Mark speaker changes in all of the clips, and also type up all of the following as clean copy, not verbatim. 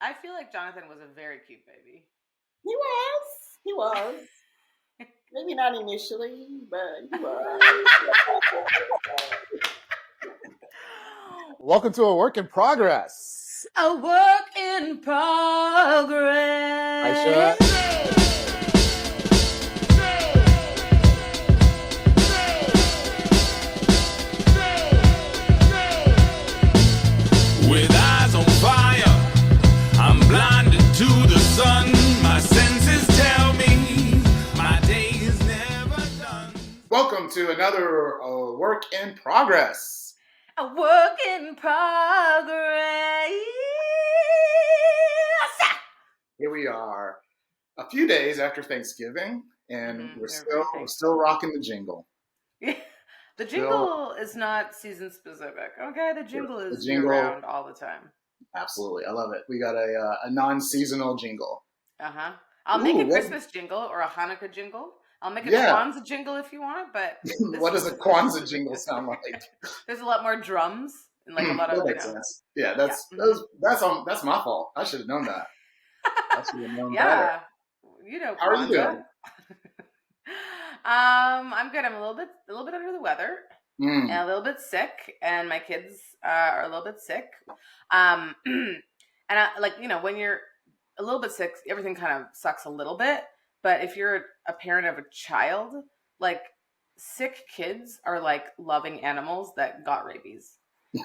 Speaker 1: I feel like Jonathan was a very cute baby.
Speaker 2: He was. Maybe not initially, but he was.
Speaker 3: Welcome to A Work in Progress.
Speaker 1: A work in progress.
Speaker 3: Aisha.
Speaker 4: With eyes on fire, I'm blinded to the sun. My senses tell me my day is never done.
Speaker 3: Welcome to another Work in Progress.
Speaker 1: A work in progress.
Speaker 3: Here we are, a few days after Thanksgiving, and we're still rocking the jingle.
Speaker 1: The jingle is not season specific, okay? The jingle is around all the time.
Speaker 3: Absolutely, I love it. We got a non-seasonal jingle.
Speaker 1: I'll make a Christmas jingle or a Hanukkah jingle. I'll make a Kwanzaa jingle if you want, but
Speaker 3: what does a Kwanzaa jingle sound like?
Speaker 1: There's a lot more drums and like a lot of.
Speaker 3: That makes sense. Yeah, that's my fault. I should have known that. I should have known better.
Speaker 1: You know, Kwanzaa.
Speaker 3: How are you doing?
Speaker 1: I'm good. I'm a little bit under the weather and a little bit sick, and my kids are a little bit sick. And when you're a little bit sick, everything kind of sucks a little bit. But if you're a parent of a child, like sick kids are like loving animals that got rabies.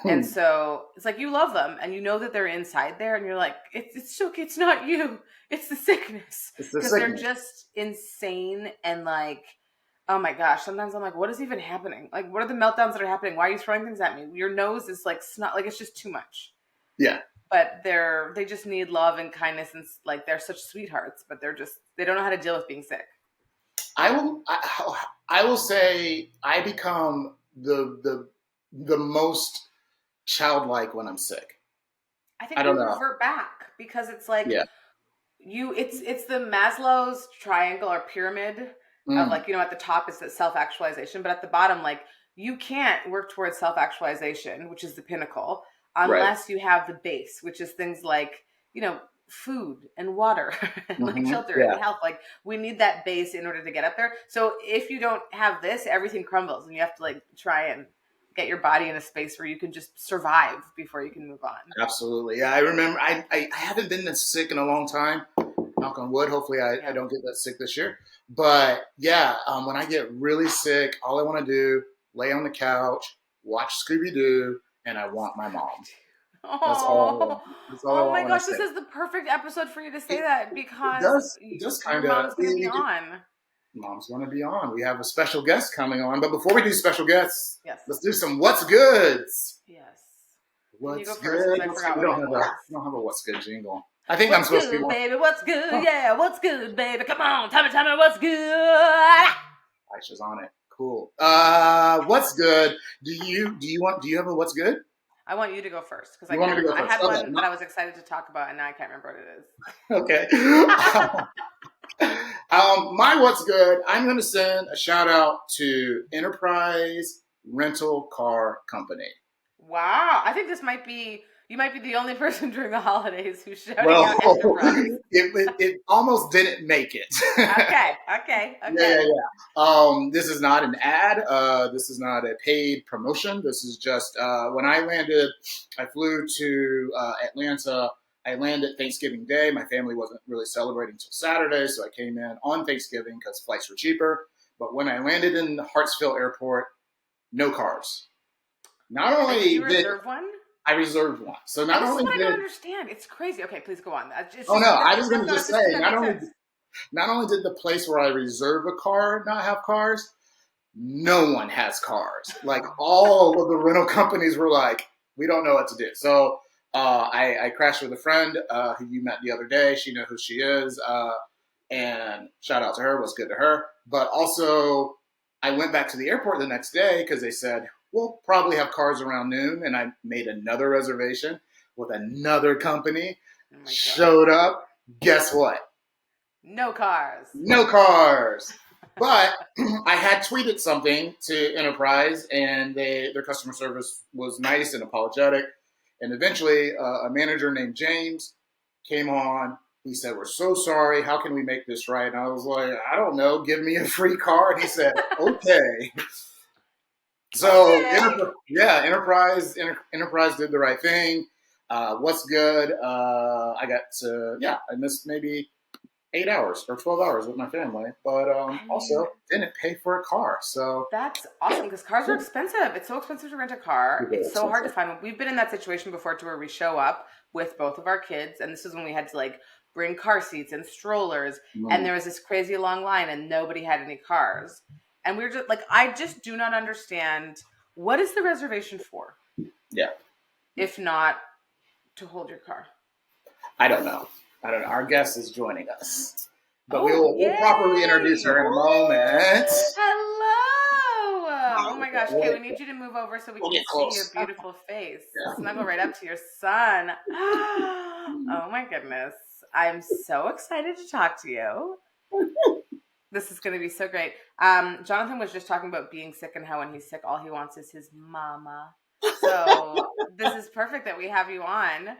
Speaker 1: And so it's like you love them and you know that they're inside there and you're like, it's okay, it's not you, it's the sickness. Because they're just insane and like, oh my gosh, sometimes I'm like, what is even happening? Like, what are the meltdowns that are happening? Why are you throwing things at me? Your nose is like snot, like it's just too much.
Speaker 3: Yeah.
Speaker 1: But they just need love and kindness and like they're such sweethearts, but they don't know how to deal with being sick.
Speaker 3: I will say I become the most childlike when I'm sick.
Speaker 1: I think you revert back because it's like it's the Maslow's triangle or pyramid of like, at the top is the self-actualization, but at the bottom, like you can't work towards self-actualization, which is the pinnacle, unless you have the base, which is things like, food and water and like shelter and health. Like we need that base in order to get up there. So if you don't have this, everything crumbles and you have to like try and get your body in a space where you can just survive before you can move on.
Speaker 3: Absolutely. Yeah, I remember I haven't been this sick in a long time. Knock on wood. Hopefully I don't get that sick this year. But when I get really sick, all I want to do, lay on the couch, watch Scooby-Oo, and I want my mom. That's all.
Speaker 1: Oh my gosh, this is the perfect episode for you to say that because
Speaker 3: mom's
Speaker 1: going to be on.
Speaker 3: Mom's going to be on. We have a special guest coming on. But before we do special guests, let's do some What's Goods.
Speaker 1: Yes.
Speaker 3: What's good? We don't have a What's Good jingle. I think I'm supposed to be
Speaker 1: baby, what's good? Oh. Yeah, what's good, baby? Come on, tell me what's good.
Speaker 3: Aisha's on it. Cool. What's good? Do you have a What's good?
Speaker 1: I want you to go first because I had one that I was excited to talk about and now I can't remember what it is.
Speaker 3: Okay. My What's Good, I'm going to send a shout out to Enterprise Rental Car Company.
Speaker 1: Wow. I think you might be the only person during the holidays who's shouting out Enterprise.
Speaker 3: It almost didn't make it.
Speaker 1: Okay.
Speaker 3: Yeah. This is not an ad. This is not a paid promotion. This is just when I landed, I flew to Atlanta. I landed Thanksgiving Day. My family wasn't really celebrating until Saturday, so I came in on Thanksgiving because flights were cheaper. But when I landed in Hartsfield Airport, no cars. Not only
Speaker 1: did you reserve one?
Speaker 3: I reserved one. So
Speaker 1: I don't understand. It's crazy. Okay, please go on.
Speaker 3: I was going to just say, not only did the place where I reserve a car not have cars, no one has cars. Like all of the rental companies were like, we don't know what to do. So I crashed with a friend who you met the other day. She knows who she is. And shout out to her. Was good to her. But also, I went back to the airport the next day because they said, we'll probably have cars around noon. And I made another reservation with another company. Showed up. Guess what?
Speaker 1: No cars.
Speaker 3: But I had tweeted something to Enterprise and their customer service was nice and apologetic. And eventually, a manager named James came on. He said, "We're so sorry. How can we make this right?" And I was like, "I don't know. Give me a free car." And he said, "Okay." So, Enterprise did the right thing. What's good? I missed maybe 8 hours or 12 hours with my family, but also didn't pay for a car. So
Speaker 1: that's awesome because cars are expensive. It's so expensive to rent a car. It's so hard to find one. We've been in that situation before to where we show up with both of our kids, and this is when we had to like bring car seats and strollers, and there was this crazy long line, and nobody had any cars, and we were just like, I just do not understand, what is the reservation for?
Speaker 3: Yeah,
Speaker 1: if not to hold your car.
Speaker 3: I don't know. Our guest is joining us, but we'll properly introduce her in a moment.
Speaker 1: Hello! Oh my gosh, okay, we need you to move over so we can see your beautiful face. Snuggle right up to your son. Oh my goodness. I'm so excited to talk to you. This is going to be so great. Jonathan was just talking about being sick and how when he's sick, all he wants is his mama. So this is perfect that we have you on.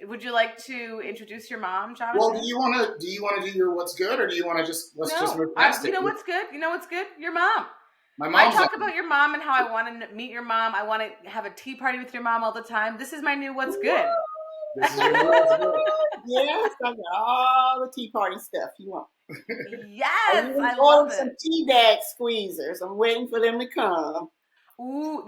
Speaker 1: Would you like to introduce your mom, Jonathan?
Speaker 3: Well, do you want to do your what's good, or do you want to just move past it?
Speaker 1: You know what's good? Your mom.
Speaker 3: My mom.
Speaker 1: I talk about your mom and how I want to meet your mom. I want to have a tea party with your mom all the time. This is my new what's good.
Speaker 3: This is your new what's good.
Speaker 2: Yes, I got all the tea party stuff you want.
Speaker 1: Yes, I
Speaker 2: love
Speaker 1: it.
Speaker 2: Some tea bag squeezers. I'm waiting for them to come.
Speaker 1: Ooh,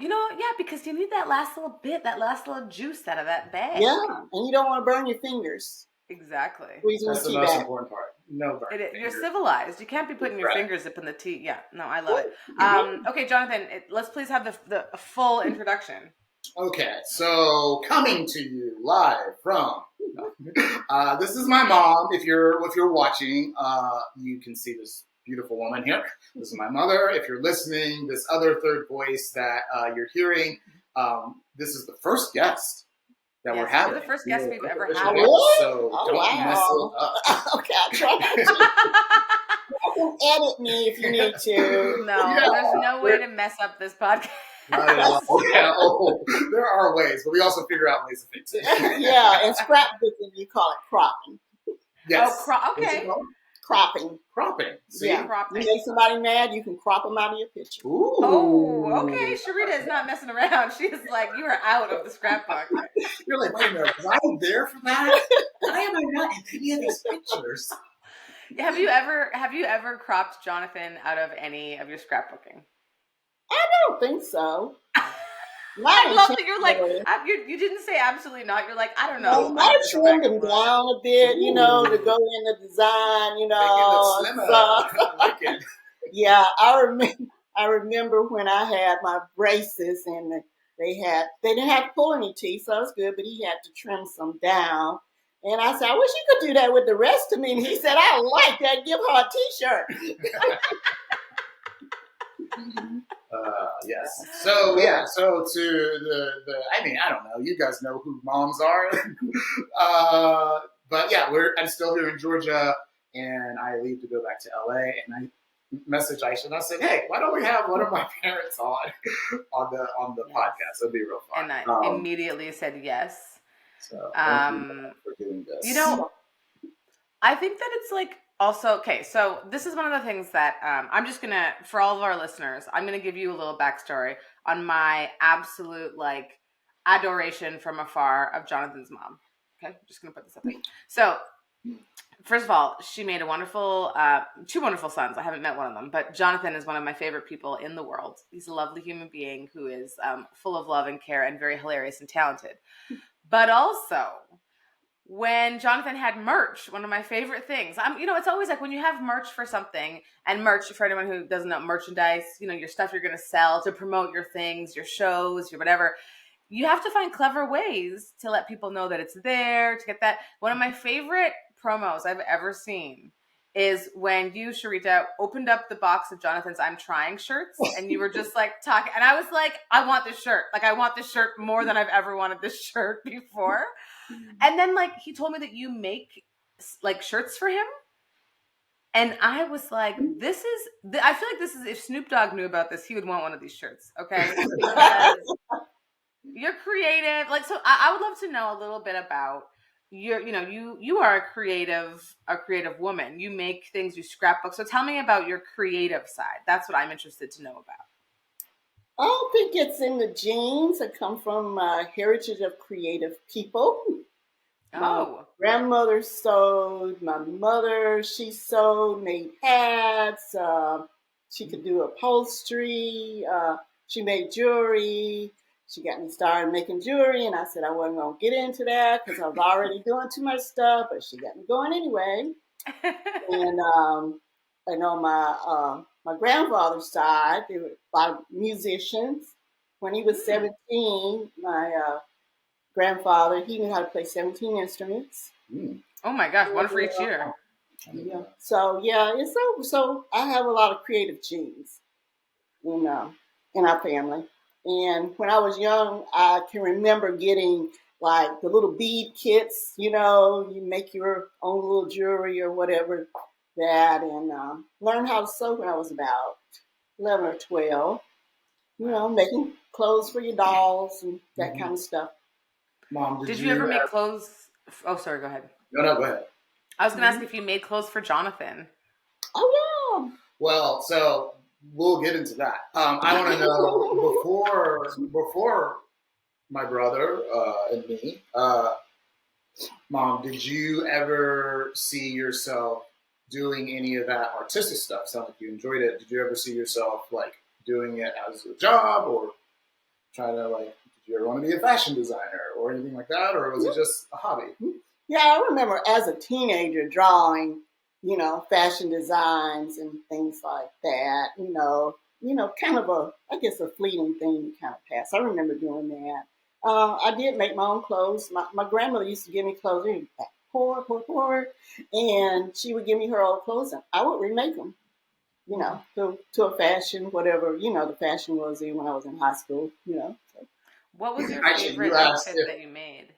Speaker 1: because you need that last little bit, that last little juice out of that bag.
Speaker 2: Yeah, and you don't want to burn your fingers.
Speaker 1: Exactly.
Speaker 3: That's the most important part. No burn.
Speaker 1: You're civilized. You can't be putting your fingers up in the tea. Yeah, no, I love it. Okay, Jonathan, let's please have the full introduction.
Speaker 3: Okay, so coming to you live from this is my mom. If you're watching, you can see this beautiful woman here. This is my mother. If you're listening, this other third voice that you're hearing, this is the first guest that we're having.
Speaker 1: You're the first guest we've ever had.
Speaker 3: So don't mess it up.
Speaker 2: Okay, I'll try to. You can edit me if you need to.
Speaker 1: No, there's no way to mess up this podcast.
Speaker 3: There are ways, but we also figure out ways to fix it.
Speaker 2: Yeah, and scrapbooking, you call it cropping.
Speaker 3: Yes.
Speaker 1: Oh, okay.
Speaker 2: Cropping.
Speaker 3: See?
Speaker 2: Yeah.
Speaker 1: Cropping.
Speaker 2: You make somebody mad, you can crop them out of your picture.
Speaker 3: Ooh.
Speaker 1: Oh, okay. Sharita is not messing around. She's like, you are out of the scrapbook.
Speaker 3: You're like, wait a minute, was I there for that? Why am I not in any of these pictures?
Speaker 1: Have you ever cropped Jonathan out of any of your scrapbooking?
Speaker 2: I don't think so.
Speaker 1: I love that you're like, you didn't say absolutely not. You're like, I don't know.
Speaker 2: I might have trimmed them down a bit, to go in the design, Yeah, I remember when I had my braces and they didn't have to pull any teeth, so it was good, but he had to trim some down. And I said, I wish you could do that with the rest of me. And he said, I like that. Give her a t-shirt.
Speaker 3: Yes. So to the I mean, I don't know. You guys know who moms are. But yeah, I'm still here in Georgia, and I leave to go back to LA. And I messaged Aisha and I said, hey, why don't we have one of my parents on the podcast? It'll be real fun.
Speaker 1: And I immediately said yes.
Speaker 3: So thank you for doing this.
Speaker 1: I think that it's like also, okay, so this is one of the things that I'm just going to, for all of our listeners, I'm going to give you a little backstory on my absolute, adoration from afar of Jonathan's mom. Okay, I'm just going to put this up there. So, first of all, she made a wonderful, two wonderful sons. I haven't met one of them, but Jonathan is one of my favorite people in the world. He's a lovely human being who is full of love and care and very hilarious and talented. But also, when Jonathan had merch, one of my favorite things, it's always like when you have merch for something, and merch, for anyone who doesn't know, merchandise, your stuff you're going to sell to promote your things, your shows, your whatever, you have to find clever ways to let people know that it's there, to get that. One of my favorite promos I've ever seen is when you, Sharita, opened up the box of Jonathan's I'm Trying shirts, and you were just talking, and I was like, I want this shirt. I want this shirt more than I've ever wanted this shirt before. And then he told me that you make shirts for him. And I was like, I feel like this is, if Snoop Dogg knew about this, he would want one of these shirts. Okay. You're creative. Like, so I would love to know a little bit about you are a creative woman. You make things, you scrapbook. So tell me about your creative side. That's what I'm interested to know about.
Speaker 2: I don't think it's in the genes. I come from a heritage of creative people. My grandmother sewed. My mother, she sewed, made hats. She could do upholstery. She made jewelry. She got me started making jewelry, and I said I wasn't going to get into that because I was already doing too much stuff, but she got me going anyway. And I know my grandfather's side, they were a lot of musicians. When he was 17, my grandfather, he knew how to play 17 instruments.
Speaker 1: Oh my gosh, one for each year.
Speaker 2: Yeah. So yeah, it's so I have a lot of creative genes, in our family. And when I was young, I can remember getting like the little bead kits, you make your own little jewelry or whatever that, and learned how to sew when I was about 11 or 12, making clothes for your dolls and that kind of stuff.
Speaker 3: Mom,
Speaker 1: did you ever make clothes? Oh, sorry, go ahead.
Speaker 3: No, go ahead.
Speaker 1: I was going to ask if you made clothes for Jonathan.
Speaker 2: Oh, yeah.
Speaker 3: Well, so we'll get into that. I want to know, before my brother and me, Mom, did you ever see yourself doing any of that artistic stuff? Sounds like you enjoyed it. Did you ever see yourself like doing it as a job, or trying to did you ever want to be a fashion designer or anything like that, or was it just a hobby?
Speaker 2: Yeah, I remember as a teenager drawing, fashion designs and things like that. Kind of a fleeting thing to kind of pass. I remember doing that. I did make my own clothes. My grandmother used to give me clothes, pour, and she would give me her old clothes, and I would remake them, to a fashion, whatever, the fashion was when I was in high school, So.
Speaker 1: What was your favorite outfit that you made?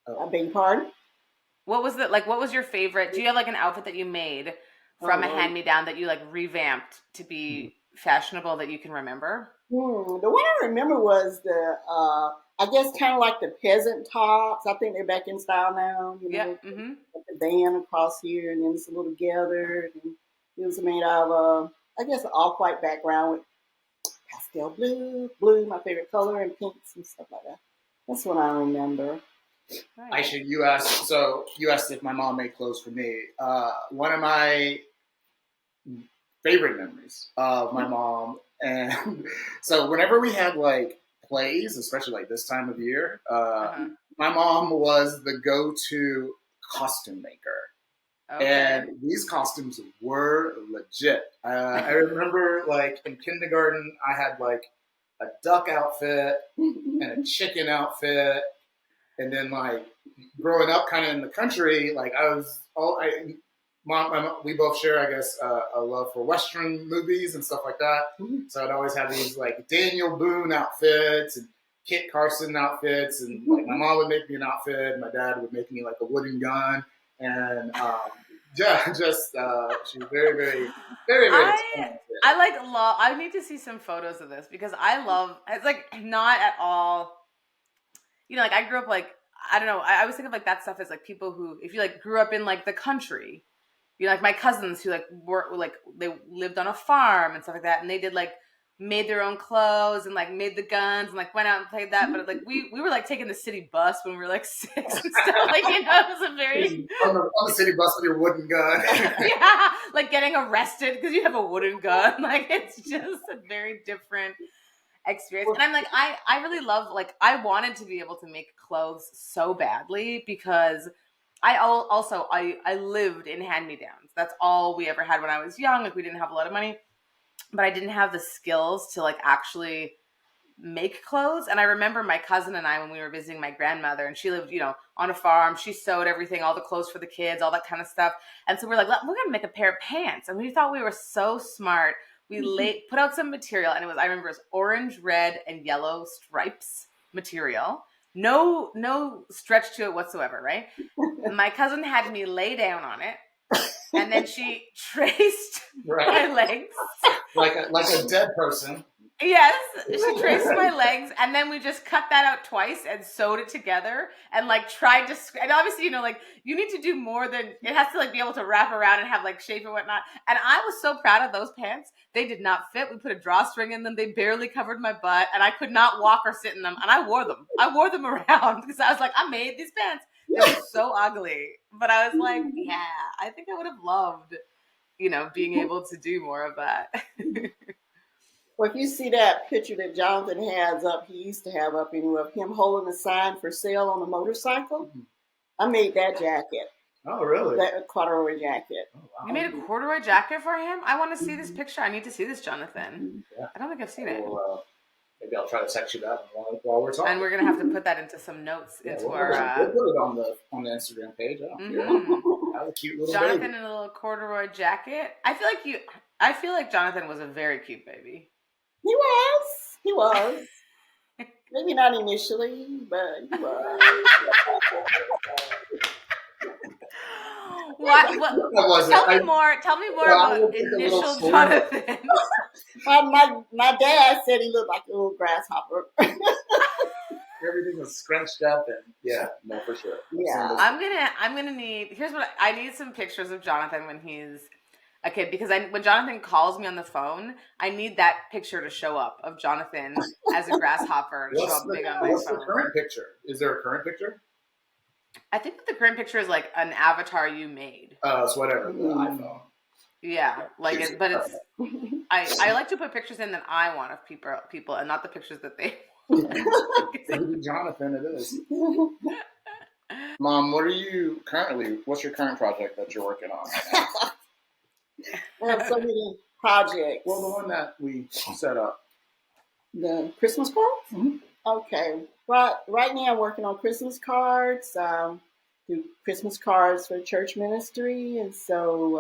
Speaker 2: I beg your pardon?
Speaker 1: What was what was your favorite? Do you have an outfit that you made from a hand-me-down that you revamped to be fashionable that you can remember?
Speaker 2: The one I remember was the, I guess kind of like the peasant tops. I think they're back in style now.
Speaker 1: Yeah.
Speaker 2: The band across here, and then it's a little gathered. And it was made out of, I guess, an off-white background with pastel blue, my favorite color, and pinks and stuff like that. That's what I remember.
Speaker 3: Nice. Aisha, you asked if my mom made clothes for me. One of my favorite memories of my mom, and so whenever we had plays, especially this time of year, my mom was the go-to costume maker. Okay. And these costumes were legit. I remember in kindergarten, I had a duck outfit and a chicken outfit. And then growing up kind of in the country, we both share, I guess, a love for Western movies and stuff like that. Mm-hmm. So I'd always have these Daniel Boone outfits and Kit Carson outfits. And my mom would make me an outfit. My dad would make me a wooden gun. And she was very, very, very, very talented.
Speaker 1: I need to see some photos of this because I love, it's not at all, I grew up I don't know, I always think of that stuff as people who, if you grew up in the country, my cousins who they lived on a farm and stuff like that, and they did made their own clothes and made the guns and went out and played that, but we were taking the city bus when we were 6 and stuff, it was a very
Speaker 3: on the city bus with your wooden gun.
Speaker 1: Yeah, getting arrested because you have a wooden gun, it's just a very different experience. And I'm I really love, I wanted to be able to make clothes so badly because I lived in hand-me-downs. That's all we ever had when I was young. We didn't have a lot of money, but I didn't have the skills to actually make clothes. And I remember my cousin and I, when we were visiting my grandmother, and she lived, on a farm, she sewed everything, all the clothes for the kids, all that kind of stuff. And so we're we're going to make a pair of pants. And we thought we were so smart. We put out some material, and I remember it was orange, red, and yellow stripes material. No stretch to it whatsoever, right? My cousin had me lay down on it, and then she traced my legs.
Speaker 3: Like a dead person.
Speaker 1: Yes, she traced my legs, and then we just cut that out twice and sewed it together, and like tried to. And obviously, you know, like you need to do more than it has to like be able to wrap around and have like shape and whatnot. And I was so proud of those pants. They did not fit. We put a drawstring in them. They barely covered my butt, and I could not walk or sit in them. And I wore them. I wore them around because I was like, I made these pants. They were so ugly, but I was like, yeah, I think I would have loved, you know, being able to do more of that.
Speaker 2: Well, if you see that picture that Jonathan has up, he used to have up anyway, of him holding a sign for sale on a motorcycle. I made that jacket.
Speaker 3: Oh, really?
Speaker 2: That corduroy jacket.
Speaker 3: Oh, wow.
Speaker 1: You made a corduroy jacket for him? I want to see this picture. I need to see this, Jonathan.
Speaker 3: Yeah.
Speaker 1: I don't think I've seen it.
Speaker 3: Well, maybe I'll try to text you that while we're talking.
Speaker 1: And we're gonna have to put that into some notes into
Speaker 3: we'll
Speaker 1: our.
Speaker 3: We'll put it on the Instagram page. I don't care. That was a cute little
Speaker 1: Jonathan
Speaker 3: baby.
Speaker 1: in a little corduroy jacket. I feel like Jonathan was a very cute baby.
Speaker 2: He was. Maybe not initially, but he was.
Speaker 1: What? Tell me more about initial Jonathan.
Speaker 2: my dad said he looked like a little grasshopper.
Speaker 3: Everything was scrunched up and no, for sure.
Speaker 2: Yeah.
Speaker 1: I'm gonna need. Here's what I need: some pictures of Jonathan when he's a kid, because when Jonathan calls me on the phone, I need that picture to show up of Jonathan as a grasshopper to show up big on my phone.
Speaker 3: What's the current picture? Is there a current picture?
Speaker 1: I think that the current picture is like an avatar you made.
Speaker 3: Oh, it's whatever. The iPhone.
Speaker 1: Yeah, like it, but it's. I like to put pictures in that I want of people, and not the pictures that they.
Speaker 3: Jonathan, it is. Mom, what's your current project that you're working on right now?
Speaker 2: I have so many projects.
Speaker 3: Well, the one that we set up.
Speaker 2: The Christmas cards?
Speaker 3: Mm-hmm.
Speaker 2: Okay. Right now I'm working on Christmas cards. Do Christmas cards for church ministry. And so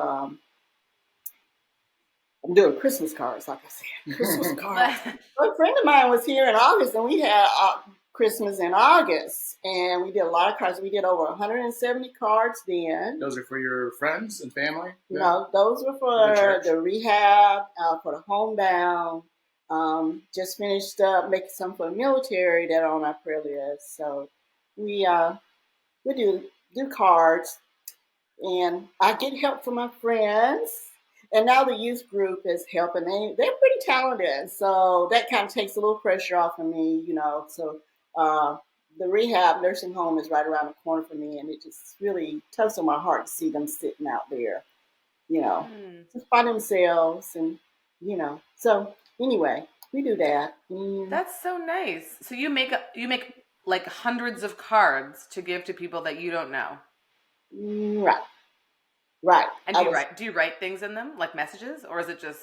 Speaker 2: I'm doing Christmas cards, like I said. Christmas cards. A friend of mine was here in August, and we had Christmas in August. And we did a lot of cards. We did over 170 cards then.
Speaker 3: Those are for your friends and family? Yeah.
Speaker 2: No, those were for the rehab, for the homebound. Just finished up making some for the military that are on our prayer list. So we do cards, and I get help from my friends. And now the youth group is helping. They're pretty talented, so that kind of takes a little pressure off of me, you know. So the rehab nursing home is right around the corner for me, and it just really tugs on my heart to see them sitting out there, you know, just by themselves, and you know. So anyway, we do that.
Speaker 1: That's so nice. So you make like hundreds of cards to give to people that you don't know.
Speaker 2: Right.
Speaker 1: And do you write things in them, like messages, or is it just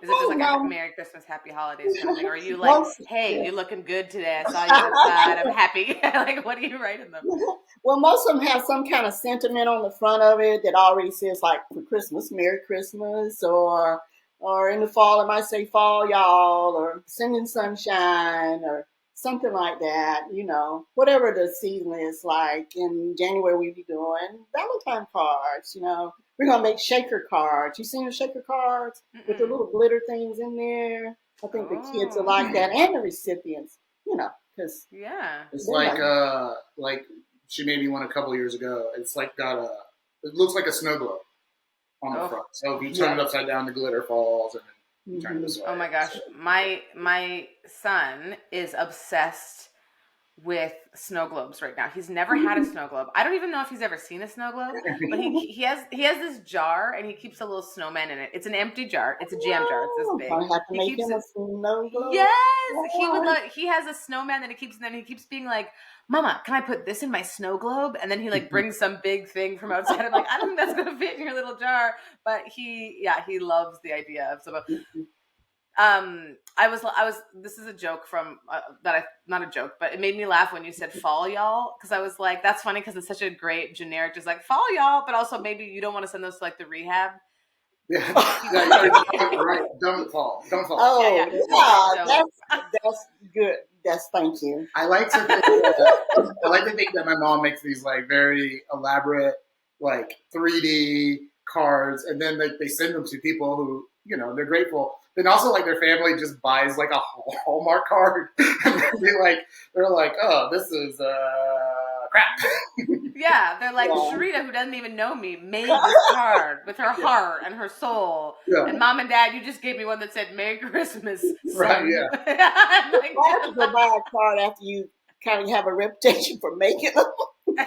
Speaker 1: like a Merry Christmas, Happy Holidays kind of thing? Or are you like, hey, you're looking good today. I saw you outside. I'm happy. Like, what do you write in them?
Speaker 2: Well, most of them have some kind of sentiment on the front of it that already says like for Christmas, Merry Christmas, or in the fall it might say fall y'all, or sending sunshine, or something like that, you know, whatever the season is. Like in January, we be doing Valentine cards, you know. We're going to make shaker cards. You seen the shaker cards with the little glitter things in there? I think the kids are like that, and the recipients, you know, because
Speaker 3: it's like she made me one a couple years ago. It's like it looks like a snow globe on the front. So if you turn it upside down, the glitter falls, and then you turn it this way.
Speaker 1: Oh my gosh, my son is obsessed with snow globes right now. He's never had a snow globe. I don't even know if he's ever seen a snow globe, but he has this jar, and he keeps a little snowman in it. It's an empty jar. It's a jam jar. It's this big.
Speaker 2: I have to make him a snow globe.
Speaker 1: Yes, he has a snowman that he keeps, and then he keeps being like, Mama, can I put this in my snow globe? And then he like brings some big thing from outside. I'm like, I don't think that's gonna fit in your little jar. But he loves the idea of some. This is a joke from not a joke, but it made me laugh when you said fall y'all, because I was like, that's funny because it's such a great generic, just like fall y'all, but also maybe you don't want to send those to like the rehab.
Speaker 3: Yeah, right. Don't fall.
Speaker 2: Oh, that's good. Thank you.
Speaker 3: I like to think that my mom makes these like very elaborate like 3D cards, and then they send them to people who, you know, they're grateful. then also like their family just buys like a Hallmark card, and they're like, oh, this is crap.
Speaker 1: Yeah, they're like, Sharita, who doesn't even know me, made this card with her heart and her soul.
Speaker 3: Yeah.
Speaker 1: And Mom and Dad, you just gave me one that said "Merry Christmas, son."
Speaker 3: Right? Yeah.
Speaker 2: It's hard to go buy a card after you kind of have a reputation for making them.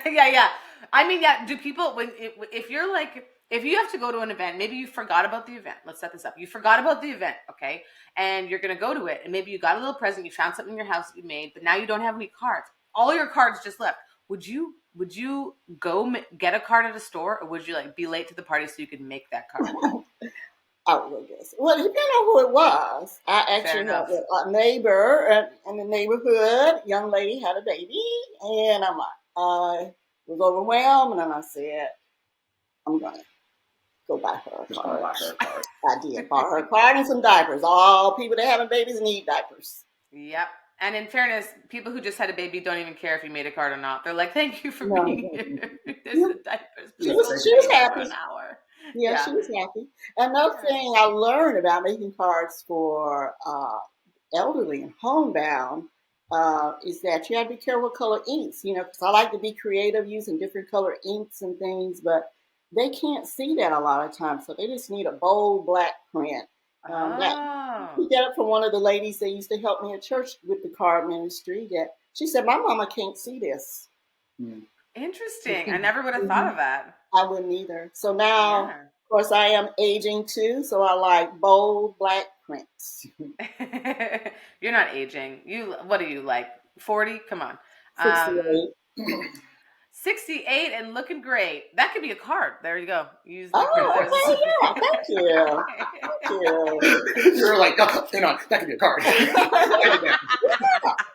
Speaker 1: Yeah. I mean, yeah. Do people if you're like, if you have to go to an event, maybe you forgot about the event. Let's set this up. You forgot about the event, okay? And you're gonna go to it, and maybe you got a little present. You found something in your house that you made, but now you don't have any cards. All your cards just left. Would you go get a card at a store, or would you like be late to the party so you could make that card?
Speaker 2: I would guess. Well, depending on who it was. I actually had a neighbor in the neighborhood. Young lady had a baby, and I was overwhelmed, and I said, I'm gonna go buy her a card. I did buy her a card and some diapers. All people that having babies need diapers.
Speaker 1: Yep. And in fairness, people who just had a baby don't even care if you made a card or not. They're like, "Thank you for being here. There's the diapers."
Speaker 2: She was happy.
Speaker 1: For an hour.
Speaker 2: Yeah, she was happy. Another thing I learned about making cards for elderly and homebound is that you have to be careful with color inks. Because I like to be creative using different color inks and things, but they can't see that a lot of times, so they just need a bold black print. We got it from one of the ladies that used to help me at church with the card ministry. That she said, my mama can't see this.
Speaker 1: Interesting. I never would have thought of that.
Speaker 2: I wouldn't either. So now, of course, I am aging too, so I like bold black prints.
Speaker 1: You're not aging. What are you, like 40? Come on.
Speaker 2: 68.
Speaker 1: 68 and looking great. That could be a card. There you go. Use the
Speaker 2: okay, yeah. Thank you. Thank you.
Speaker 3: You're like, oh, hang on, that could be a card.
Speaker 2: Yeah.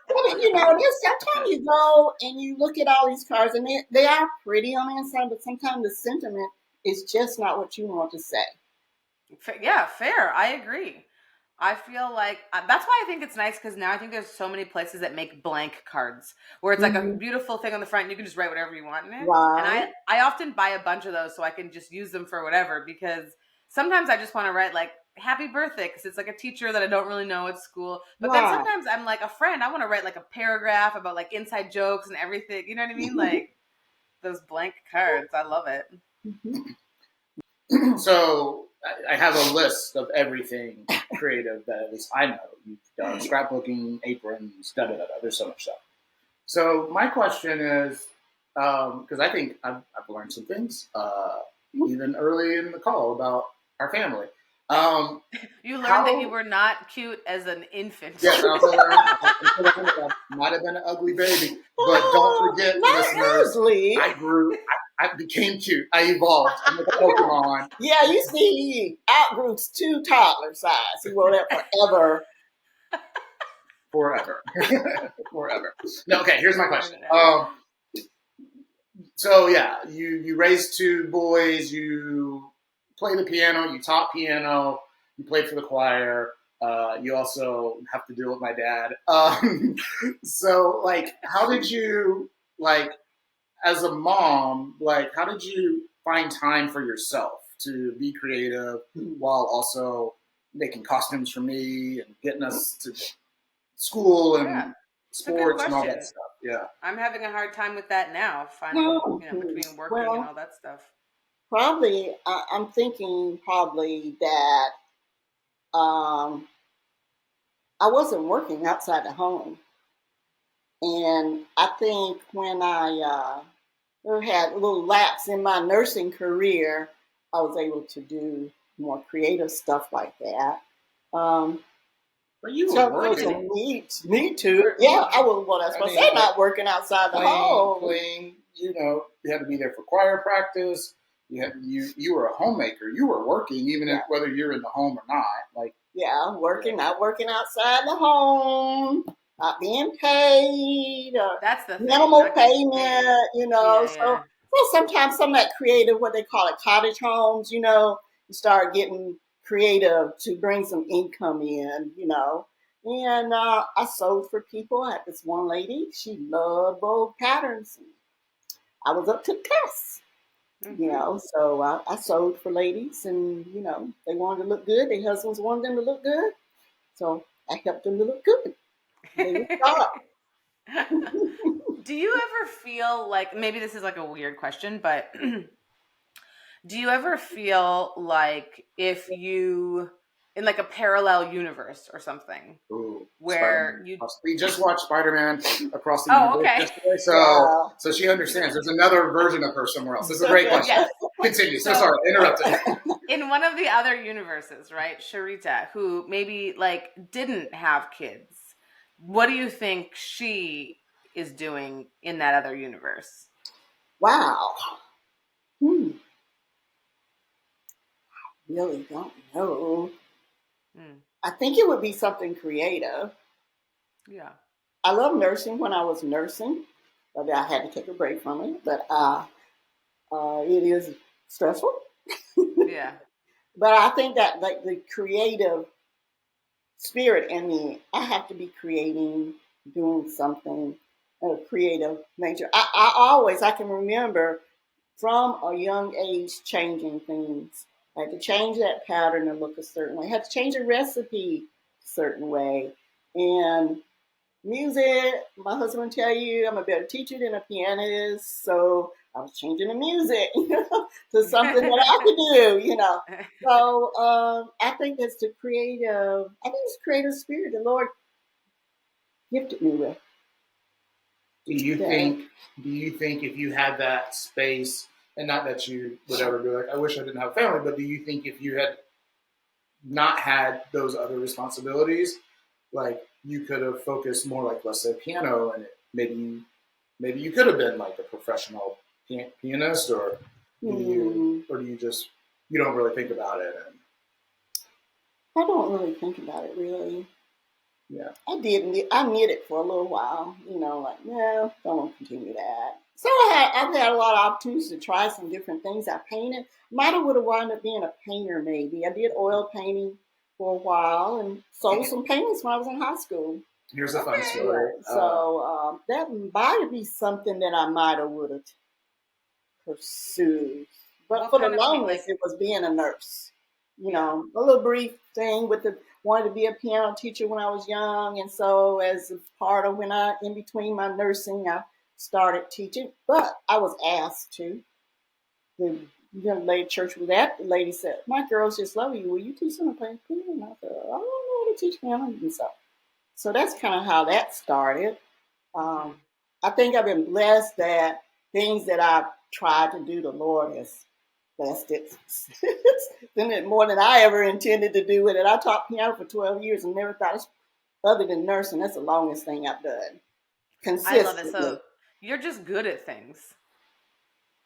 Speaker 2: Sometimes you go and you look at all these cards, and they are pretty on the inside, but sometimes the sentiment is just not what you want to say.
Speaker 1: Yeah, fair. I agree. I feel like that's why I think it's nice, because now I think there's so many places that make blank cards where it's like a beautiful thing on the front and you can just write whatever you want in it.
Speaker 2: Right.
Speaker 1: And I often buy a bunch of those so I can just use them for whatever, because sometimes I just want to write like happy birthday because it's like a teacher that I don't really know at school. But then sometimes I'm like a friend. I want to write like a paragraph about like inside jokes and everything. You know what I mean? Like those blank cards. I love it.
Speaker 3: So I have a list of everything creative that at least I know. You've done scrapbooking, aprons, There's so much stuff. So my question is, because I think I've learned some things, even early in the call about our family.
Speaker 1: You learned that you were not cute as an infant.
Speaker 3: Yes, I might have been an ugly baby, but don't forget, listeners, I grew. I became cute. I evolved. I'm like a Pokemon.
Speaker 2: Yeah, you see, he outgrew 2 toddler size. He wore that forever.
Speaker 3: Forever. No, okay, here's my question. So yeah, you raised 2 boys. You play the piano. You taught piano. You played for the choir. You also have to deal with my dad. So like, how did you as a mom, how did you find time for yourself to be creative while also making costumes for me and getting us to school and sports and all that stuff? Yeah.
Speaker 1: I'm having a hard time with that now, finding, between working and all that stuff.
Speaker 2: Probably, I'm thinking that I wasn't working outside the home. And I think when I had a little lapse in my nursing career, I was able to do more creative stuff like that.
Speaker 3: But you were working.
Speaker 2: Me too. Yeah, I was. Well, that's what I said. Not working outside the home.
Speaker 3: Playing, you had to be there for choir practice. You were a homemaker. You were working, even if, whether you're in the home or not.
Speaker 2: Not working outside the home. Not being paid,
Speaker 1: that's the
Speaker 2: minimal payment, So sometimes some of that creative, what they call it, cottage homes, you start getting creative to bring some income in, And I sewed for people. I had this one lady, she loved bold patterns. I was up to the task. So I sewed for ladies, and they wanted to look good. Their husbands wanted them to look good, so I helped them to look good. They would stop.
Speaker 1: Do you ever feel like, maybe this is like a weird question, but do you ever feel like if you, in like a parallel universe or something,
Speaker 3: Ooh,
Speaker 1: where you...
Speaker 3: We just watched Spider-Man Across the
Speaker 1: Oh,
Speaker 3: Universe
Speaker 1: okay.
Speaker 3: yesterday, so she understands. There's another version of her somewhere else. This is a great question.
Speaker 1: Yes.
Speaker 3: Continue. So sorry, interrupted.
Speaker 1: In one of the other universes, right, Sharita, who maybe like didn't have kids, what do you think she is doing in that other universe?
Speaker 2: Wow. Really don't know. I think it would be something creative.
Speaker 1: Yeah.
Speaker 2: I love nursing when I was nursing, but I had to take a break from it. But it is stressful.
Speaker 1: Yeah.
Speaker 2: But I think that like the creative spirit in me, I have to be creating, doing something of creative nature. I can remember from a young age changing things. I had to change that pattern and look a certain way. I had to change a recipe a certain way. And music, my husband will tell you I'm a better teacher than a pianist. So I was changing the music, to something that I could do, So I think it's creative spirit the Lord gifted me with.
Speaker 3: Do you think if you had that space, and not that you would ever be like, I wish I didn't have a family, but do you think if you had not had those other responsibilities, like you could have focused more, like let's say piano, and maybe you could have been like a professional pianist, or do you just, you don't really think about it?
Speaker 2: I don't really think about it, really.
Speaker 3: Yeah.
Speaker 2: I knitted for a little while, like, no, don't want to continue that. So I've had a lot of opportunities to try some different things. I painted. Might have would have wound up being a painter, maybe. I did oil painting for a while and sold some paintings when I was in high school.
Speaker 3: Here's a fun story.
Speaker 2: So that might be something that I might have would have pursued. But for the longest, it was being a nurse. A little brief thing wanted to be a piano teacher when I was young, and so as a part of in between my nursing, I started teaching. But I was asked to. The young lady church was at, the lady said, "My girls just love you. Will you teach them to play piano?" And I said, "I don't know how to teach piano." And so that's kind of how that started. I think I've been blessed that things that I've tried to do, the Lord has blessed it. Done it more than I ever intended to do with it. I taught piano for 12 years and never thought, other than nursing, that's the longest thing I've done. Consistently.
Speaker 1: I love it. So you're just good at things.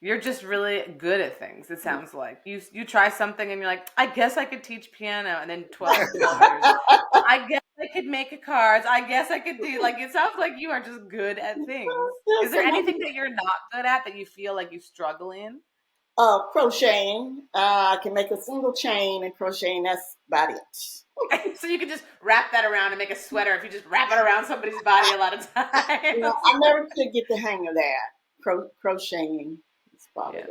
Speaker 1: You're just really good at things, it sounds like. You try something and you're like, I guess I could teach piano, and then 12 years, I guess I could make cards. I guess I could do, like, it sounds like you are just good at things. Is there anything that you're not good at that you feel like you struggle in?
Speaker 2: Crocheting. I can make a single chain and crocheting, that's about it.
Speaker 1: So you can just wrap that around and make a sweater if you just wrap it around somebody's body a lot of times.
Speaker 2: I never could get the hang of that. Crocheting is probably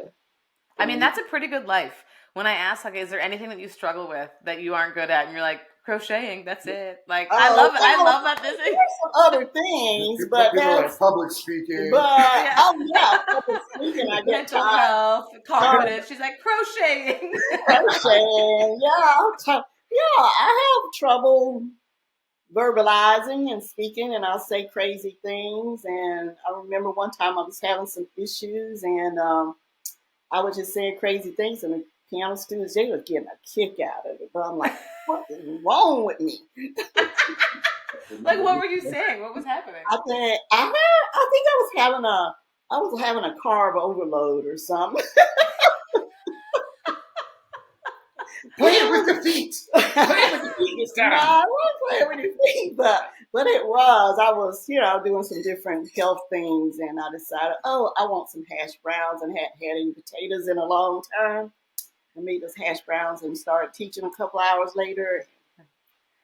Speaker 1: I mean, that's a pretty good life. When I ask, like, is there anything that you struggle with that you aren't good at? And you're like, crocheting, that's it. Like, I love it. I love that. There's
Speaker 2: some other things, but that's
Speaker 3: like public speaking.
Speaker 2: But public speaking, I get
Speaker 1: mental health, confidence. She's like, crocheting.
Speaker 2: Crocheting, I have trouble verbalizing and speaking, and I'll say crazy things. And I remember one time I was having some issues, and I was just saying crazy things, and the piano students, they were getting a kick out of it. But I'm like, what is wrong with me?
Speaker 1: Like, what were you saying? What was happening?
Speaker 2: I think I was having a carb overload or something.
Speaker 3: Play it with the feet. Play it with the feet this time.
Speaker 2: I was playing with the feet, but I was, doing some different health things, and I decided, I want some hash browns, and hadn't had any potatoes in a long time. I made those hash browns and started teaching a couple hours later.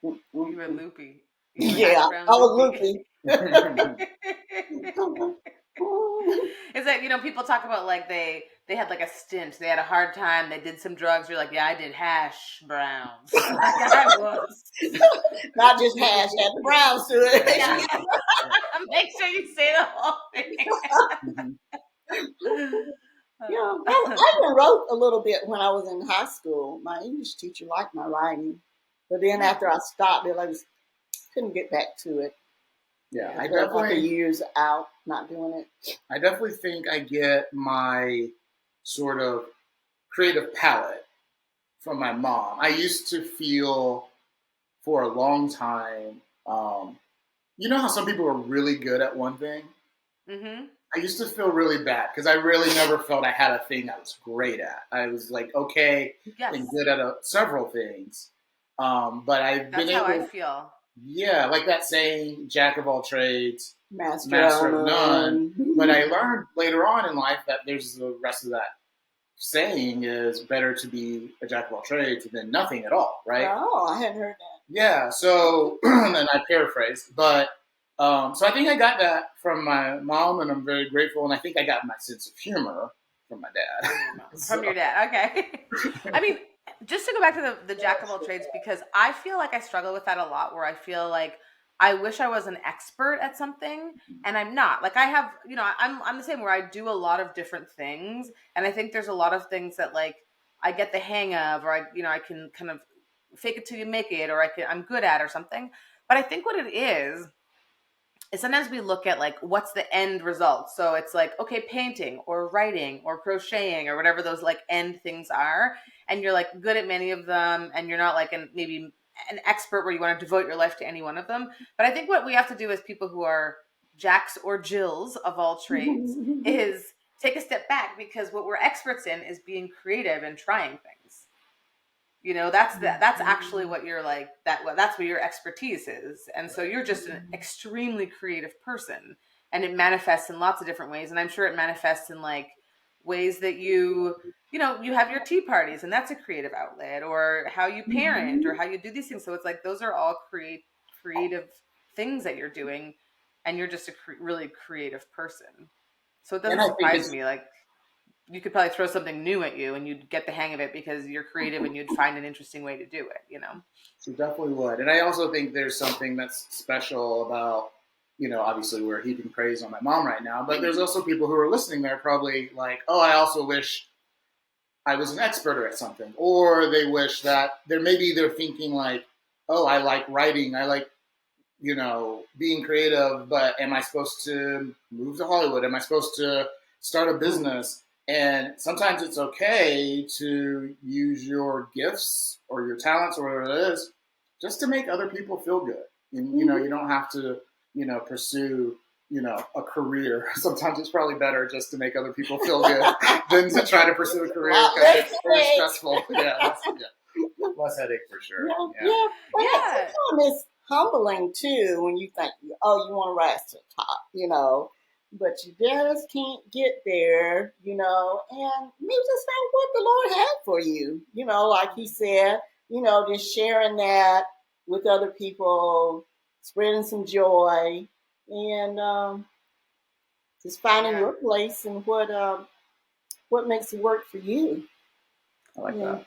Speaker 1: You were loopy.
Speaker 2: I was loopy.
Speaker 1: It's like, people talk about like they had like a stint. They had a hard time. They did some drugs. You're like, yeah, I did hash browns. Like I was.
Speaker 2: Not just hash, add the browns to it.
Speaker 1: Yeah. Make sure you say the whole thing.
Speaker 2: Yeah, I even wrote a little bit when I was in high school. My English teacher liked my writing, but then after I stopped it, I just couldn't get back to it.
Speaker 3: Yeah,
Speaker 2: I definitely like a years out not doing it.
Speaker 3: I definitely think I get my sort of creative palette from my mom. I used to feel for a long time, you know how some people are really good at one thing? Mm-hmm. I used to feel really bad because I really never felt I had a thing I was great at. I was like okay and good at several things, but I've been able. That's how
Speaker 1: I feel.
Speaker 3: Yeah, like that saying, "Jack of all trades, master of none." But I learned later on in life that there's the rest of that saying is better to be a jack of all trades than nothing at all, right?
Speaker 2: Oh, I hadn't heard that.
Speaker 3: Yeah, so and I paraphrase, but. So I think I got that from my mom, and I'm very grateful. And I think I got my sense of humor from my dad.
Speaker 1: From your dad, okay. I mean, just to go back to the jack of all trades, because I feel like I struggle with that a lot, where I feel like I wish I was an expert at something, and I'm not. Like I have, I'm the same, where I do a lot of different things, and I think there's a lot of things that like I get the hang of, or I can kind of fake it till you make it, or I'm good at, or something. But I think what it is sometimes we look at like what's the end result. So it's like, okay, painting or writing or crocheting or whatever those like end things are, and you're like good at many of them, and you're not like maybe an expert where you want to devote your life to any one of them. But I think what we have to do as people who are Jacks or Jills of all trades is take a step back, because what we're experts in is being creative and trying things. That's actually what you're like, that's what your expertise is. And so you're just an extremely creative person, and it manifests in lots of different ways. And I'm sure it manifests in like ways that you have your tea parties, and that's a creative outlet, or how you parent, or how you do these things. So it's like, those are all creative things that you're doing, and you're just a really creative person. So it doesn't surprise me. Like, you could probably throw something new at you and you'd get the hang of it because you're creative and you'd find an interesting way to do it,
Speaker 3: So definitely would. And I also think there's something that's special about, obviously we're heaping praise on my mom right now, but there's also people who are listening there probably like, oh, I also wish I was an expert at something. Or they wish that they're thinking like, oh, I like writing. I like, being creative, but am I supposed to move to Hollywood? Am I supposed to start a business? And sometimes it's okay to use your gifts or your talents or whatever it is just to make other people feel good. And, you don't have to, pursue, a career. Sometimes it's probably better just to make other people feel good than to try to pursue a career because it's very stressful. Less headache for sure.
Speaker 2: Yeah. Sometimes it's humbling too when you think, oh, you want to rise to the top, but you just can't get there, and maybe that's not what the Lord had for you, like he said, just sharing that with other people, spreading some joy, and just finding your place and what makes it work for you.
Speaker 3: I like that.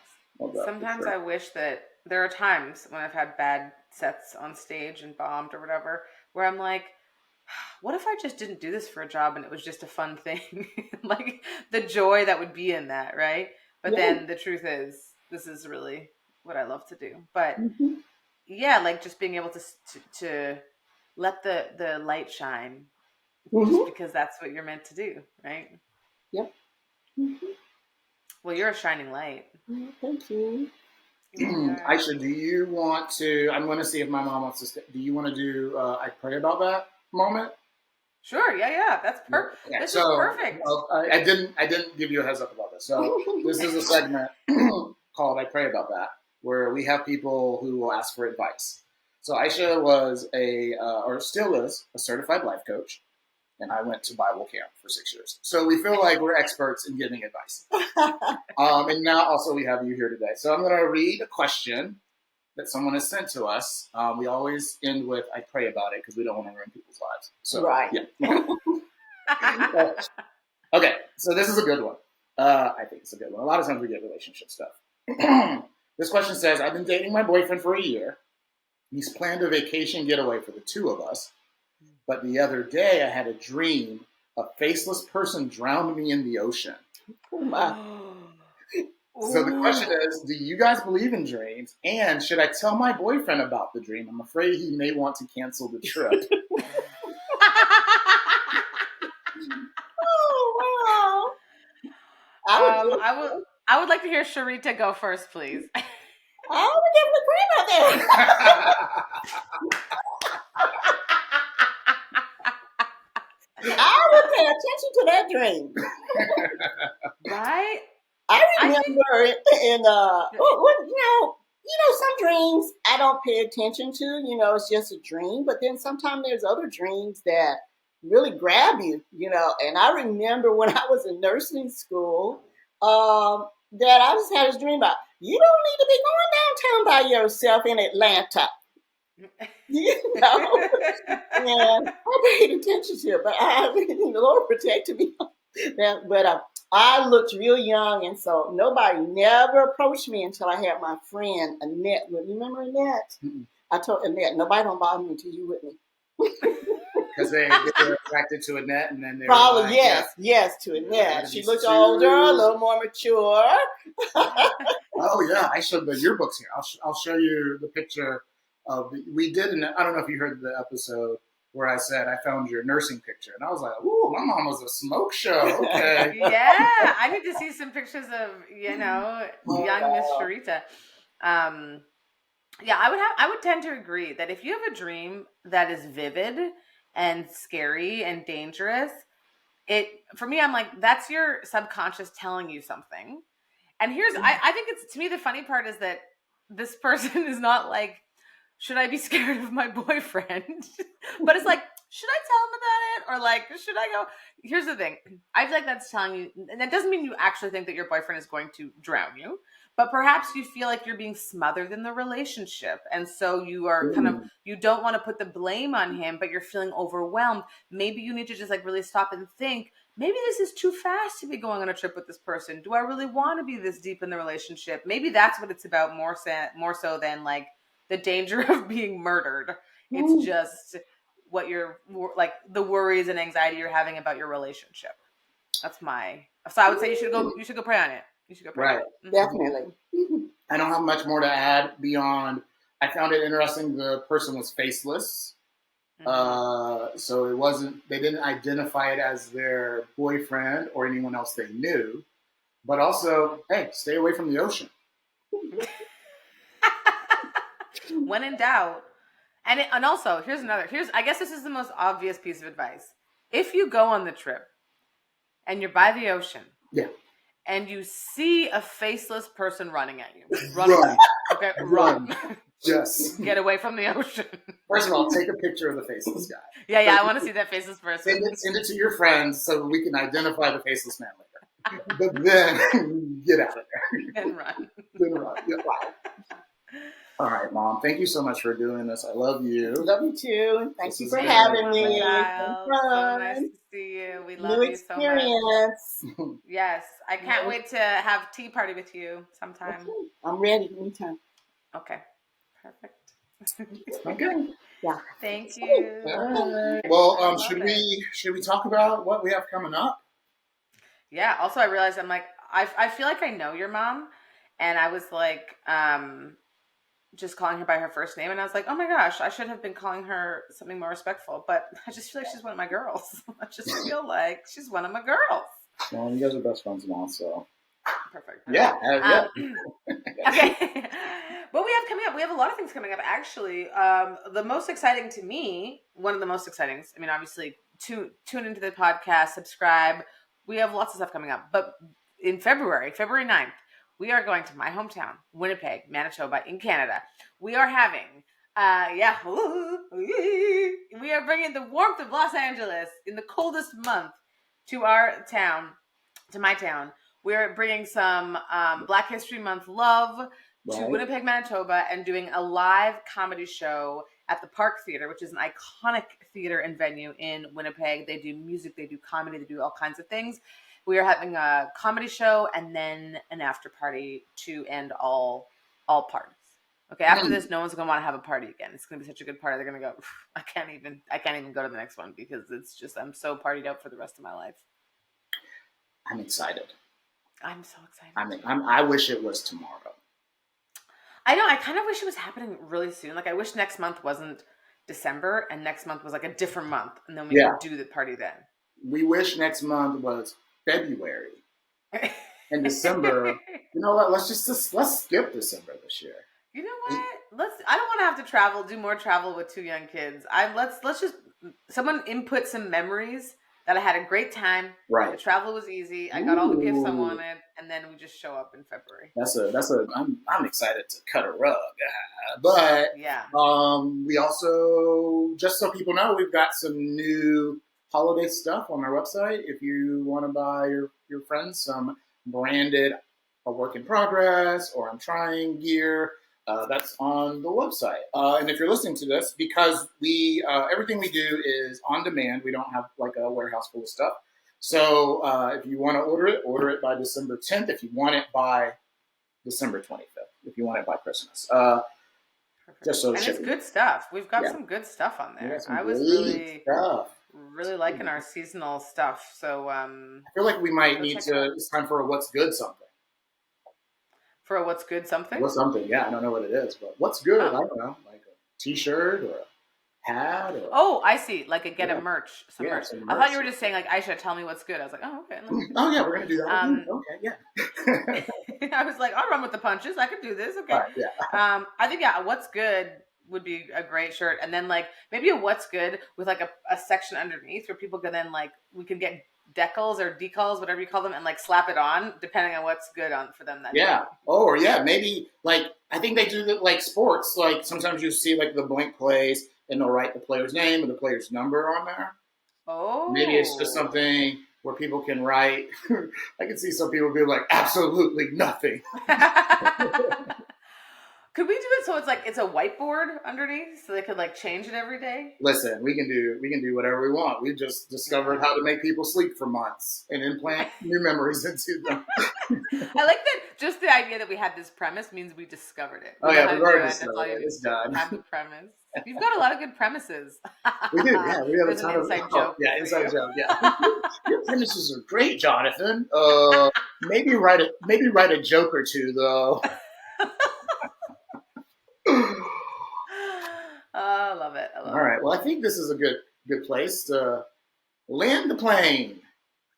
Speaker 1: Sometimes I wish that there are times when I've had bad sets on stage and bombed or whatever, where I'm like, what if I just didn't do this for a job and it was just a fun thing? Like the joy that would be in that, right? But then the truth is, this is really what I love to do. But like just being able to let the light shine, just because that's what you're meant to do, right?
Speaker 2: Yep.
Speaker 1: Well, you're a shining light.
Speaker 2: Thank you.
Speaker 3: Aisha, do you want to? I'm going to see if my mom wants to. Do you want to do? I pray about that moment.
Speaker 1: Sure. Yeah. That's perfect. Yeah, this is perfect.
Speaker 3: I didn't give you a heads up about this. So this is a segment called "I Pray About That," where we have people who will ask for advice. So Aisha was or still is, a certified life coach, and I went to Bible camp for 6 years. So we feel like we're experts in giving advice. And now also we have you here today. So I'm going to read a question that someone has sent to us. We always end with, I pray about it, because we don't want to ruin people's lives. So,
Speaker 2: right.
Speaker 3: Yeah. Okay, so this is a good one. I think it's a good one. A lot of times we get relationship stuff. This question says, I've been dating my boyfriend for a year. He's planned a vacation getaway for the two of us. But the other day I had a dream a faceless person drowned me in the ocean.
Speaker 2: Oh my.
Speaker 3: So the question is, do you guys believe in dreams? And should I tell my boyfriend about the dream? I'm afraid he may want to cancel the trip.
Speaker 2: Oh, wow.
Speaker 1: I would like to hear Sharita go first, please.
Speaker 2: I would definitely agree about that. I would pay attention to that dream.
Speaker 1: Right?
Speaker 2: I remember it in some dreams I don't pay attention to. It's just a dream. But then sometimes there's other dreams that really grab you. And I remember when I was in nursing school, that I just had this dream about you don't need to be going downtown by yourself in Atlanta. And I paid attention to it, but the Lord protected me. But I looked real young, and so nobody never approached me until I had my friend Annette. Remember Annette? Mm-hmm. I told Annette, nobody don't bother me until you with me.
Speaker 3: Because they were attracted to Annette, and then they
Speaker 2: probably
Speaker 3: were like,
Speaker 2: yes, to Annette. She looked older, a little more mature.
Speaker 3: Oh yeah, I showed the yearbooks here. I'll show you the picture of we did. I don't know if you heard the episode where I said I found your nursing picture, and I was like, "Ooh, my mom was a smoke show." Okay.
Speaker 1: Yeah, I need to see some pictures of young Miss Sharita. Yeah, I would tend to agree that if you have a dream that is vivid and scary and dangerous, for me, I'm like, that's your subconscious telling you something. And I think it's, to me, the funny part is that this person is not like, should I be scared of my boyfriend? But it's like, should I tell him about it? Or like, should I go? Here's the thing. I feel like that's telling you, and that doesn't mean you actually think that your boyfriend is going to drown you, but perhaps you feel like you're being smothered in the relationship. And so you are you don't want to put the blame on him, but you're feeling overwhelmed. Maybe you need to just like really stop and think, maybe this is too fast to be going on a trip with this person. Do I really want to be this deep in the relationship? Maybe that's what it's about more so than like the danger of being murdered. It's just what you're like, the worries and anxiety you're having about your relationship. So I would say you should go pray on it. You should go pray on it.
Speaker 2: Mm-hmm. Definitely.
Speaker 3: I don't have much more to add beyond, I found it interesting the person was faceless. Mm-hmm. So they didn't identify it as their boyfriend or anyone else they knew. But also, hey, stay away from the ocean.
Speaker 1: When in doubt. And also, I guess this is the most obvious piece of advice. If you go on the trip and you're by the ocean, and you see a faceless person running at you, run. Okay, run.
Speaker 3: Yes.
Speaker 1: Get away from the ocean.
Speaker 3: First of all, take a picture of the faceless guy.
Speaker 1: Yeah, I want to see that faceless person.
Speaker 3: Send it to your friends so we can identify the faceless man later. But then get out of there.
Speaker 1: And run.
Speaker 3: Yeah. Wow. All right, Mom. Thank you so much for doing this. I love you.
Speaker 2: Love you too. Thank you for having me.
Speaker 1: So nice to see you. We love you so much. Yes, I can't wait to have tea party with you sometime.
Speaker 2: Okay. I'm ready anytime.
Speaker 1: Okay, perfect.
Speaker 3: Okay.
Speaker 2: Yeah.
Speaker 1: Thank you.
Speaker 3: All right. Well, should we talk about what we have coming up?
Speaker 1: Yeah. Also, I realized I'm like, I feel like I know your mom, and I was like, just calling her by her first name, and I was like, oh my gosh, I should have been calling her something more respectful, but I just feel like she's one of my girls. I just feel like she's one of my girls.
Speaker 3: Well, you guys are best friends now, so.
Speaker 1: Perfect.
Speaker 3: Yeah.
Speaker 1: Okay. What we have coming up, we have a lot of things coming up, actually. The most exciting to me, one of the most exciting, I mean, obviously, tune into the podcast, subscribe. We have lots of stuff coming up, but in February 9th, we are going to my hometown, Winnipeg, Manitoba, in Canada. We are having, we are bringing the warmth of Los Angeles in the coldest month to our town, to my town. We are bringing some Black History Month love to Winnipeg, Manitoba, and doing a live comedy show at the Park Theater, which is an iconic theater and venue in Winnipeg. They do music, they do comedy, they do all kinds of things. We are having a comedy show and then an after party to end all parties. Okay, after this, no one's gonna want to have a party again. It's gonna be such a good party. They're gonna go, I can't even go to the next one because it's just, I'm so partied out for the rest of my life.
Speaker 3: I'm excited.
Speaker 1: I'm so excited.
Speaker 3: I wish it was tomorrow.
Speaker 1: I know. I kind of wish it was happening really soon. Like, I wish next month wasn't December and next month was like a different month, and then we could do the party then. We
Speaker 3: wish next month was February and December. You know what? Let's skip December this year.
Speaker 1: You know what? I don't want to have to do more travel with 2 young kids. Let's just someone input some memories that I had a great time.
Speaker 3: Right.
Speaker 1: The travel was easy. I got all the gifts I wanted, and then we just show up in February.
Speaker 3: I'm excited to cut a rug. But we also, just so people know, we've got some new holiday stuff on our website. If you want to buy your friends some branded A Work in Progress or I'm Trying gear, that's on the website. And if you're listening to this, because we everything we do is on demand. We don't have like a warehouse full of stuff. So if you want to order it by December 10th. If you want it by December 25th. If you want it by Christmas. Just so
Speaker 1: and it's good stuff. We've got some good stuff on there. I was really liking our seasonal stuff. So I
Speaker 3: feel like we might need to. It's time for a What's Good something.
Speaker 1: For a What's Good something?
Speaker 3: What's something? Yeah, I don't know what it is, but what's good? I don't know, like a T-shirt or a hat. Or...
Speaker 1: Oh, I see. Like a merch. Some merch. I thought you were just saying like, Aisha, tell me what's good. I was like, oh, okay.
Speaker 3: Oh yeah, we're gonna do that. Okay,
Speaker 1: yeah. I was like, I'll run with the punches. I could do this. Okay.
Speaker 3: Right, yeah.
Speaker 1: I think What's Good would be a great shirt, and then like maybe a What's Good with like a section underneath where people can then like we can get decals or decals, whatever you call them, and like slap it on depending on what's good on for them that day.
Speaker 3: Or maybe like I think they do that like sports. Like sometimes you see like the blank plays and they'll write the player's name or the player's number on there.
Speaker 1: Oh,
Speaker 3: maybe it's just something where people can write. I can see some people be like absolutely nothing.
Speaker 1: Could we do it so it's a whiteboard underneath so they could like change it every day?
Speaker 3: Listen, we can do whatever we want. We just discovered how to make people sleep for months and implant new memories into them.
Speaker 1: I like that. Just the idea that we had this premise means we discovered it.
Speaker 3: We've already discovered it. It's done.
Speaker 1: Have the premise. You've got a lot of good premises.
Speaker 3: We do. Yeah, we have a ton of
Speaker 1: inside joke.
Speaker 3: Yeah, inside joke. Yeah, your premises are great, Jonathan. Maybe write a joke or two though.
Speaker 1: I love it.
Speaker 3: All right. Well, I think this is a good place to land the plane.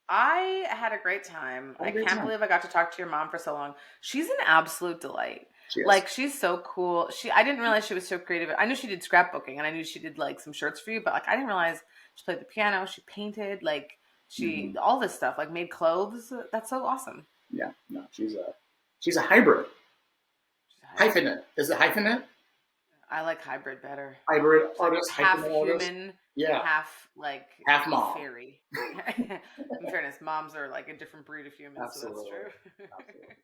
Speaker 1: I had a great time. I can't believe I got to talk to your mom for so long. She's an absolute delight. Like, she's so cool. I didn't realize she was so creative. I knew she did scrapbooking and I knew she did like some shirts for you, but like I didn't realize she played the piano, she painted, like she all this stuff, like made clothes. That's so awesome.
Speaker 3: Yeah. No, she's a hybrid. Hyphenate. Is it hyphenate?
Speaker 1: I like hybrid better.
Speaker 3: Hybrid artist,
Speaker 1: half
Speaker 3: artist.
Speaker 1: Human,
Speaker 3: yeah,
Speaker 1: half
Speaker 3: mom.
Speaker 1: Fairy. In fairness, moms are like a different breed of humans,
Speaker 3: Absolutely.
Speaker 1: so that's true.
Speaker 3: Absolutely.